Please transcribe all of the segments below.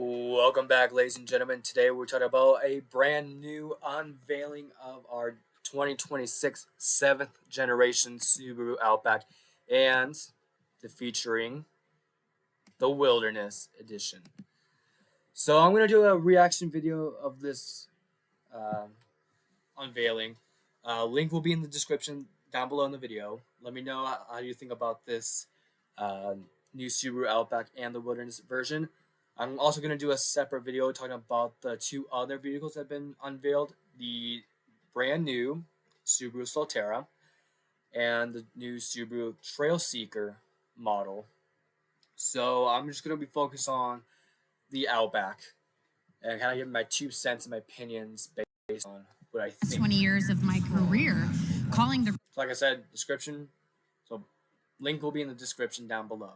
Welcome back, ladies and gentlemen. Today we're talking about a brand new unveiling of our 2026 7th generation Subaru Outback and featuring the Wilderness Edition. So I'm going to do a reaction video of this unveiling. Link will be in the description down below in the video. Let me know how you think about this new Subaru Outback and the Wilderness version. I'm also going to do a separate video talking about the two other vehicles that have been unveiled. The brand new Subaru Solterra and the new Subaru Trailseeker model. So I'm just going to be focused on the Outback and kind of give my 2 cents and my opinions based on what I think. 20 years of my career calling the... So like I said, description. So link will be in the description down below.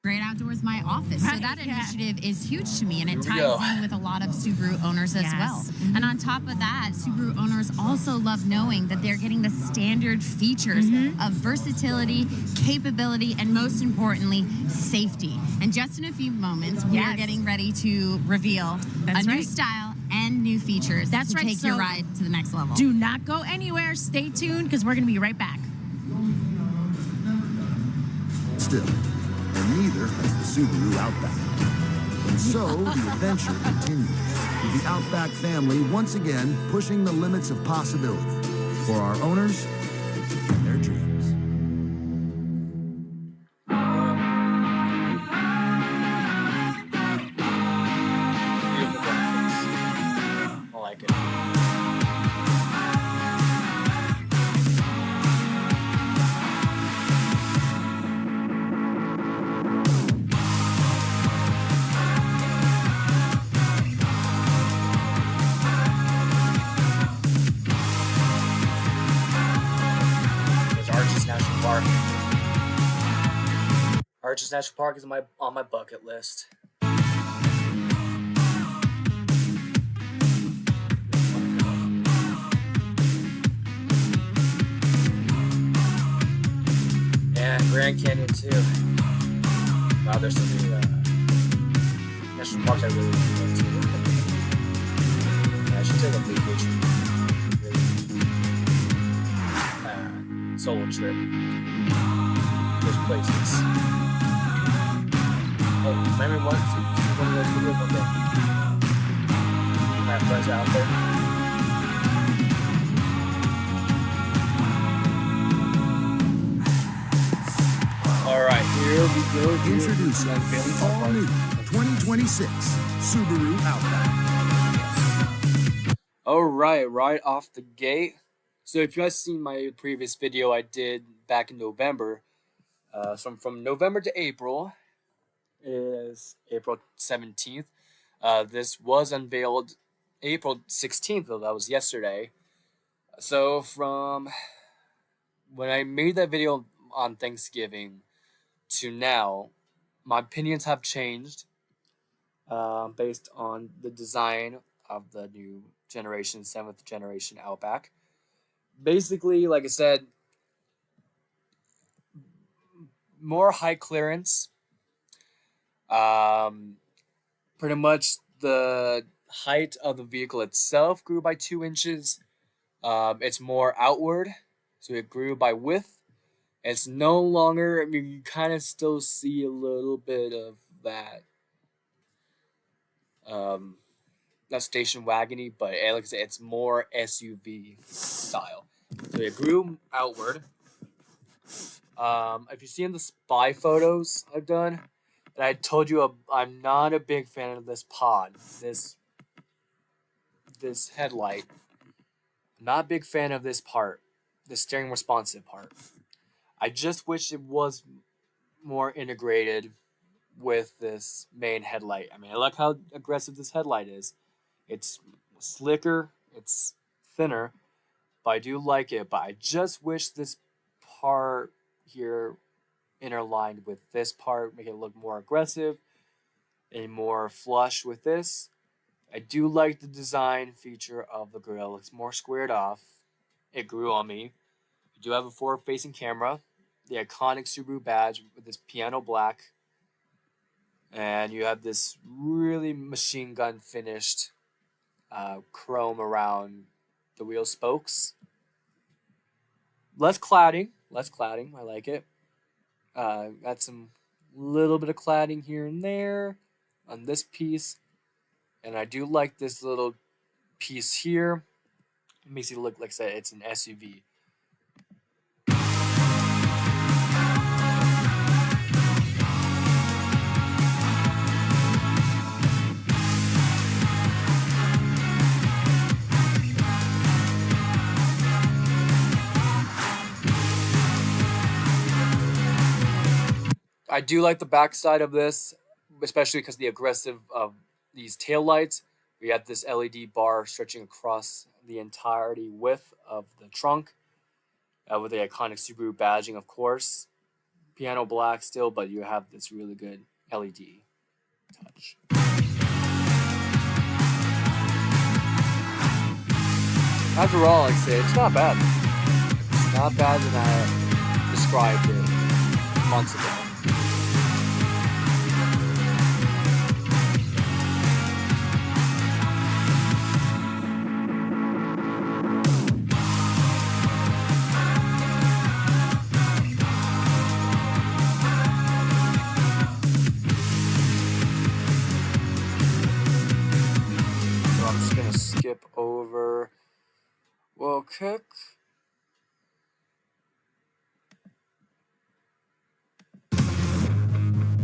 Great Outdoors my office. So that initiative is huge to me, and it ties in with a lot of Subaru owners as well. And on top of that, Subaru owners also love knowing that they're getting the standard features of versatility, capability, and most importantly, safety. And just in a few moments, we are getting ready to reveal a new style and new features to take your ride to the next level. Do not go anywhere. Stay tuned, because we're going to be right back. Still, and neither has the Subaru Outback. And so the adventure continues, with the Outback family once again pushing the limits of possibility for our owners and their dreams. Beautiful graphics. I like it. National Park. Arches National Park is on my bucket list. And Grand Canyon too. Wow, there's so many national parks I really want to. Yeah, I should take a vacation. Solo trip. Those places. Oh, maybe one of those videos one day. I have friends out there. Alright, here we go. Introducing the all-new 2026 Subaru Outback. Alright, right off the gate. So if you guys seen my previous video I did back in November, so from November to April is April 17th. This was unveiled April 16th, though that was yesterday. So from when I made that video on Thanksgiving to now, my opinions have changed based on the design of the new generation, 7th generation Outback. Basically, like I said, more high clearance. Pretty much the height of the vehicle itself grew by 2 inches. It's more outward, so it grew by width. It's no longer, I mean, you kind of still see a little bit of that station wagony, but like I said, it's more SUV style. So it grew outward. If you see in the spy photos I've done, and I told you I'm not a big fan of this pod, this headlight. I'm not a big fan of this part, the steering responsive part. I just wish it was more integrated with this main headlight. I mean, I like how aggressive this headlight is. It's slicker, it's thinner, but I do like it. But I just wish this part here interlined with this part, make it look more aggressive and more flush with this. I do like the design feature of the grille. It's more squared off. It grew on me. You do have a forward-facing camera, the iconic Subaru badge with this piano black And you have this really machine gun finished chrome around the wheel spokes. Less cladding. I like it. Got some little bit of cladding here and there on this piece. And I do like this little piece here. It makes it look like, I said, it's an SUV. I do like the backside of this, especially because the aggressive of these taillights. We have this LED bar stretching across the entirety width of the trunk, with the iconic Subaru badging, of course. Piano black still, but you have this really good LED touch. After all, like I say, it's not bad. It's not bad than I described it months ago. Skip over whoa kick.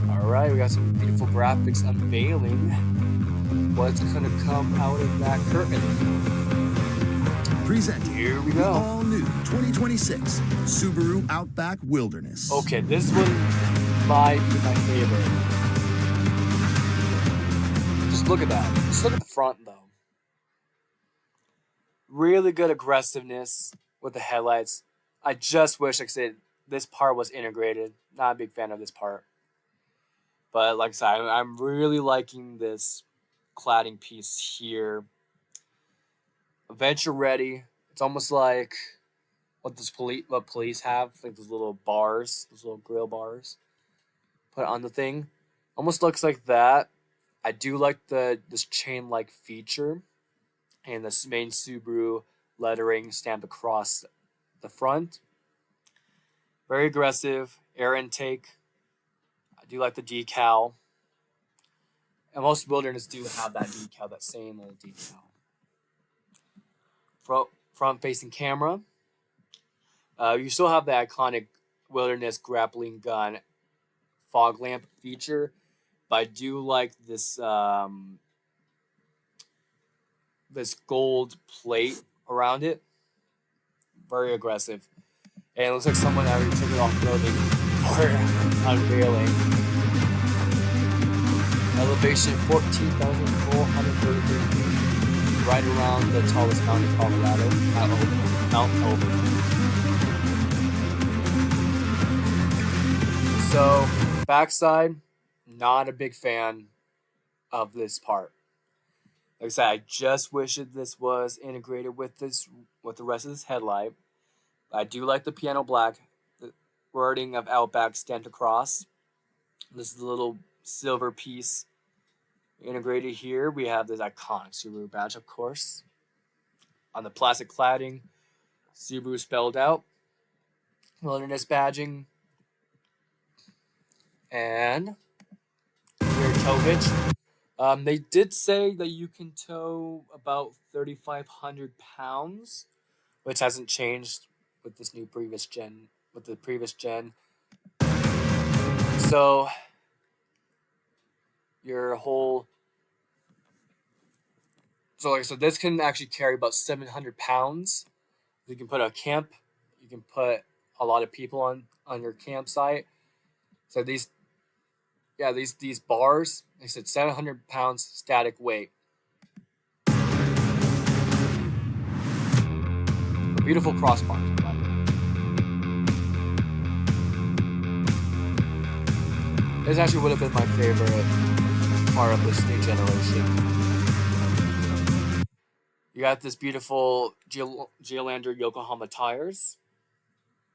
Alright, we got some beautiful graphics unveiling what's gonna come out of that curtain. Presenting Here we the go. all-new 2026 Subaru Outback Wilderness. Okay, this one might be my favorite. Just look at that. Just look at the front though. Really good aggressiveness with the headlights. I just wish, like I said, this part was integrated. Not a big fan of this part. But like I said, I'm really liking this cladding piece here. Adventure ready. It's almost like what police have, like those little bars, those little grill bars. Put on the thing. Almost looks like that. I do like this chain-like feature. And this main Subaru lettering stamped across the front. Very aggressive. Air intake. I do like the decal. And most Wilderness do have that decal, that same old decal. Front-facing camera. You still have the iconic Wilderness grappling gun fog lamp feature. But I do like this this gold plate around it. Very aggressive. And it looks like someone already took it off building for Unveiling. Elevation 14,433 feet. Right around the tallest mountain in Colorado, Mount Over. So, backside, not a big fan of this part. Like I said, I just wish that this was integrated with the rest of this headlight. I do like the piano black, the wording of Outback stamped across. This is a little silver piece integrated here. We have this iconic Subaru badge, of course. On the plastic cladding, Subaru spelled out. Wilderness badging. And rear tow hitch. They did say that you can tow about 3,500 pounds, which hasn't changed with this new previous gen. So your whole, so like I said, this can actually carry about 700 pounds. You can put a camp. You can put a lot of people on your campsite. So these bars, they said 700 pounds static weight. A beautiful crossbar. This actually would have been my favorite part of this new generation. You got this beautiful Geolander Yokohama tires.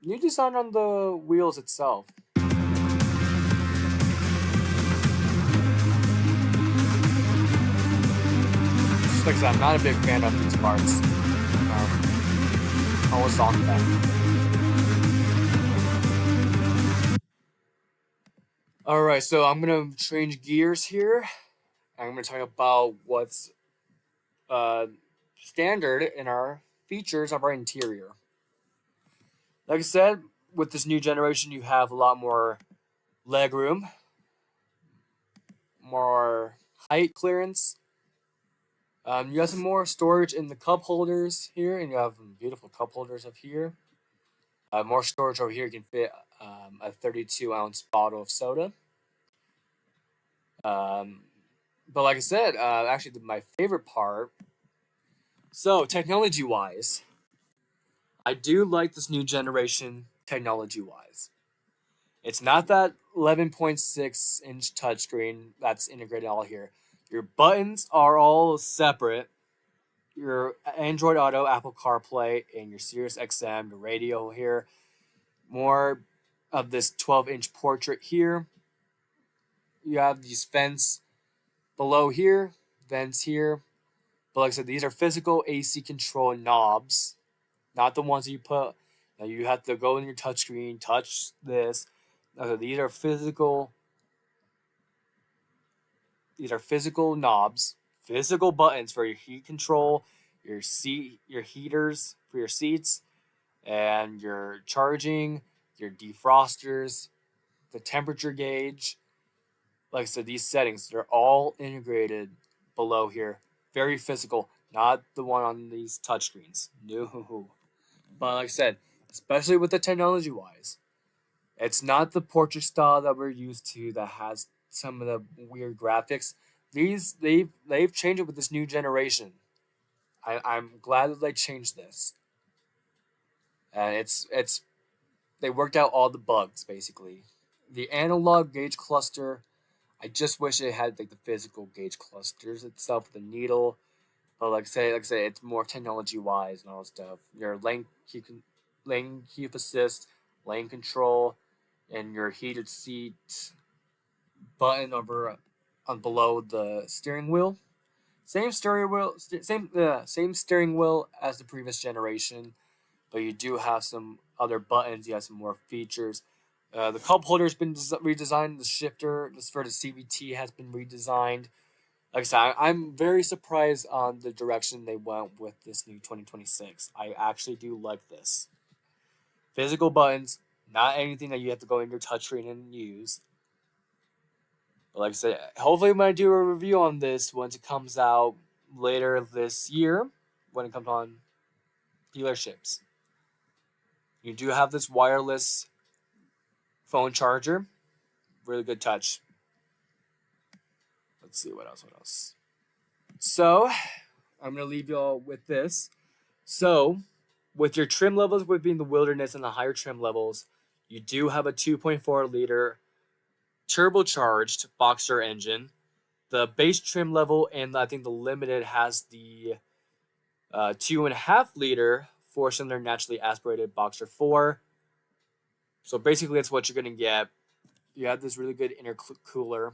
New design on the wheels itself. Like I said, I'm not a big fan of these parts. Almost on that. Alright, so I'm gonna change gears here. I'm gonna talk about what's standard in our features of our interior. Like I said, with this new generation, you have a lot more legroom, more height clearance. You have some more storage in the cup holders here, and you have beautiful cup holders up here. More storage over here. You can fit a 32-ounce bottle of soda. But like I said, actually my favorite part. So technology-wise, I do like this new generation technology-wise. It's not that 11.6-inch touchscreen that's integrated all here. Your buttons are all separate. Your Android Auto, Apple CarPlay, and your Sirius XM, the radio here. More of this 12-inch portrait here. You have these vents below here, vents here. But like I said, these are physical AC control knobs, not the ones that you put. Now you have to go in your touchscreen, touch this. These are physical. These are physical knobs, physical buttons for your heat control, your heaters for your seats, and your charging, your defrosters, the temperature gauge. Like I said, these settings, they're all integrated below here. Very physical, not the one on these touchscreens. No. But like I said, especially with the technology wise, it's not the portrait style that we're used to that has some of the weird graphics. They've changed it with this new generation. I'm glad that they changed this. And it's they worked out all the bugs basically. The analog gauge cluster, I just wish it had like the physical gauge clusters itself, the needle. But like I say, it's more technology wise and all that stuff. Your lane keep assist, lane control, and your heated seat button over on below the steering wheel. Same steering wheel, same steering wheel as the previous generation, but you do have some other buttons. You have some more features. The cup holder has been redesigned. The shifter for the CVT has been redesigned. Like I said, I'm very surprised on the direction they went with this new 2026. I actually do like this. Physical buttons, not anything that you have to go in your touchscreen and use. But like I said, hopefully when I do a review on this, once it comes out later this year, when it comes on dealerships. You do have this wireless phone charger. Really good touch. Let's see what else. So, I'm going to leave you all with this. So, with your trim levels being the Wilderness and the higher trim levels, you do have a 2.4 liter turbocharged Boxer engine. The base trim level and I think the Limited has the 2.5 liter 4-cylinder naturally aspirated Boxer 4. So basically, that's what you're going to get. You have this really good intercooler.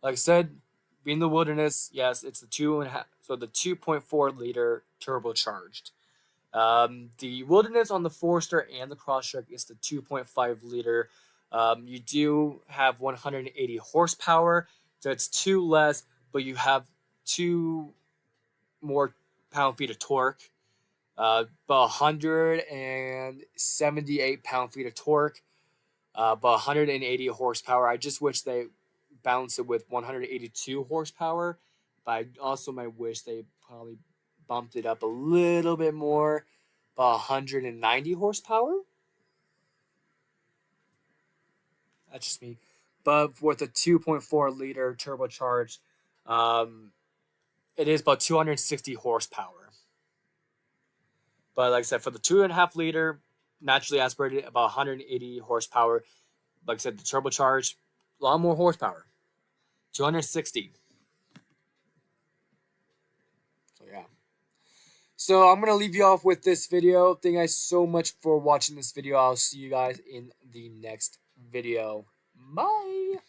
Like I said, being the Wilderness, yes, it's the 2.5. So the 2.4 liter turbocharged. The Wilderness on the Forester and the Crosstrek is the 2.5 liter. You do have 180 horsepower, so it's 2 less, but you have 2 more pound-feet of torque. About 178 pound-feet of torque, about 180 horsepower. I just wish they balanced it with 182 horsepower, but I also might wish they probably bumped it up a little bit more, about 190 horsepower. That's just me. But with a 2.4 liter turbocharged, it is about 260 horsepower. But like I said, for the 2.5 liter, naturally aspirated, about 180 horsepower. Like I said, the turbocharged, a lot more horsepower, 260. So yeah. So I'm gonna leave you off with this video. Thank you guys so much for watching this video. I'll see you guys in the next video. Bye.